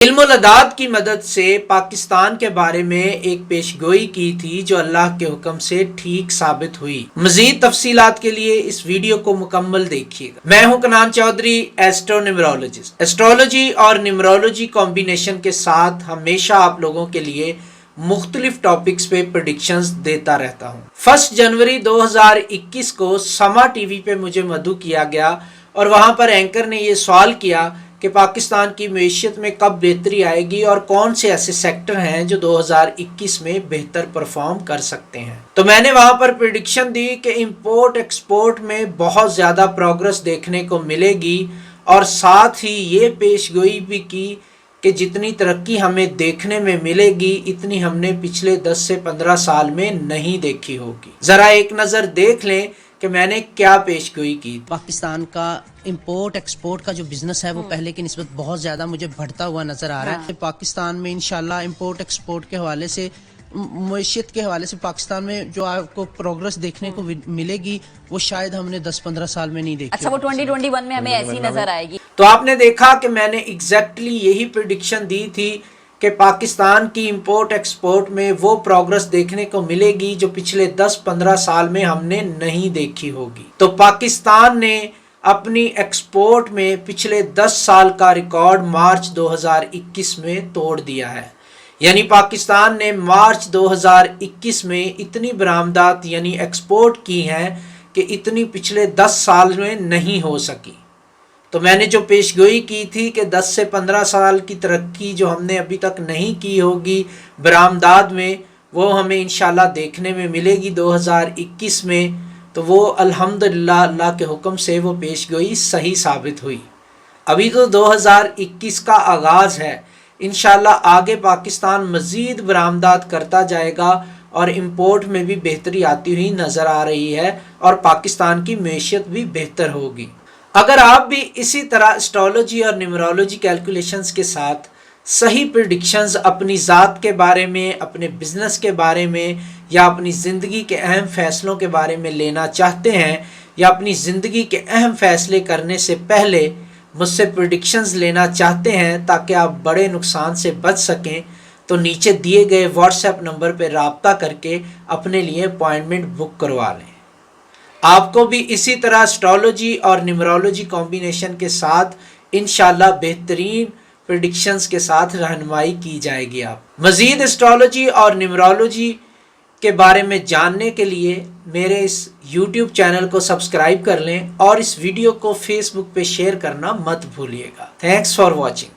علم الاداد کی مدد سے پاکستان کے بارے میں ایک پیشگوئی کی تھی جو اللہ کے حکم سے ٹھیک ثابت ہوئی۔ مزید تفصیلات کے لیے اس ویڈیو کو مکمل دیکھیے گا۔ میں ہوں کنان چودھری، ایسٹرو نیمرولوجسٹ۔ ایسٹرولوجی اور نیمرولوجی کمبینیشن کے ساتھ ہمیشہ آپ لوگوں کے لیے مختلف ٹاپکس پہ پریڈکشنز دیتا رہتا ہوں۔ 1 جنوری 2021 کو سما ٹی وی پہ مجھے مدعو کیا گیا اور وہاں پر اینکر نے یہ سوال کیا کہ پاکستان کی معیشت میں کب بہتری آئے گی اور کون سے ایسے سیکٹر ہیں جو 2021 میں بہتر پرفارم کر سکتے ہیں۔ تو میں نے وہاں پر پریڈکشن دی کہ امپورٹ ایکسپورٹ میں بہت زیادہ پروگرس دیکھنے کو ملے گی اور ساتھ ہی یہ پیش گوئی بھی کی کہ جتنی ترقی ہمیں دیکھنے میں ملے گی اتنی ہم نے پچھلے 10 سے 15 سال میں نہیں دیکھی ہوگی۔ ذرا ایک نظر دیکھ لیں کہ میں نے کیا پیش گوئی کی تھی۔ پاکستان کا امپورٹ ایکسپورٹ کا جو بزنس ہے وہ پہلے کی نسبت بہت زیادہ مجھے بڑھتا ہوا نظر آ رہا ہے۔ پاکستان میں انشاءاللہ امپورٹ ایکسپورٹ کے حوالے سے، معیشت کے حوالے سے پاکستان میں جو آپ کو پروگرس دیکھنے کو ملے گی وہ شاید ہم نے 10-15 سال میں نہیں دیکھی۔ اچھا، وہ 2021 میں ہمیں ایسی نظر آئے گی۔ تو آپ نے دیکھا کہ میں نے ایگزیکٹلی یہی پریڈکشن دی تھی کہ پاکستان کی امپورٹ ایکسپورٹ میں وہ پروگرس دیکھنے کو ملے گی جو پچھلے 10-15 سال میں ہم نے نہیں دیکھی ہوگی۔ تو پاکستان نے اپنی ایکسپورٹ میں پچھلے 10 سال کا ریکارڈ مارچ 2021 میں توڑ دیا ہے۔ یعنی پاکستان نے مارچ 2021 میں اتنی برآمدات یعنی ایکسپورٹ کی ہیں کہ اتنی پچھلے 10 سال میں نہیں ہو سکی۔ تو میں نے جو پیشگوئی کی تھی کہ 10 سے 15 سال کی ترقی جو ہم نے ابھی تک نہیں کی ہوگی برآمدات میں، وہ ہمیں انشاءاللہ دیکھنے میں ملے گی 2021 میں، تو وہ الحمدللہ اللہ کے حکم سے وہ پیشگوئی صحیح ثابت ہوئی۔ ابھی تو 2021 کا آغاز ہے، انشاءاللہ آگے پاکستان مزید برآمدات کرتا جائے گا اور امپورٹ میں بھی بہتری آتی ہوئی نظر آ رہی ہے اور پاکستان کی معیشت بھی بہتر ہوگی۔ اگر آپ بھی اسی طرح اسٹرولوجی اور نیمرولوجی کیلکولیشنز کے ساتھ صحیح پریڈکشنز اپنی ذات کے بارے میں، اپنے بزنس کے بارے میں یا اپنی زندگی کے اہم فیصلوں کے بارے میں لینا چاہتے ہیں یا اپنی زندگی کے اہم فیصلے کرنے سے پہلے مجھ سے پریڈکشنز لینا چاہتے ہیں تاکہ آپ بڑے نقصان سے بچ سکیں، تو نیچے دیے گئے واٹس ایپ نمبر پہ رابطہ کر کے اپنے لیے اپوائنٹمنٹ بک کروا لیں۔ آپ کو بھی اسی طرح اسٹرولوجی اور نیمرولوجی کمبینیشن کے ساتھ انشاءاللہ بہترین پریڈکشنز کے ساتھ رہنمائی کی جائے گی۔ آپ مزید اسٹرولوجی اور نیمرولوجی کے بارے میں جاننے کے لیے میرے اس یوٹیوب چینل کو سبسکرائب کر لیں اور اس ویڈیو کو فیس بک پہ شیئر کرنا مت بھولیے گا۔ Thanks for watching.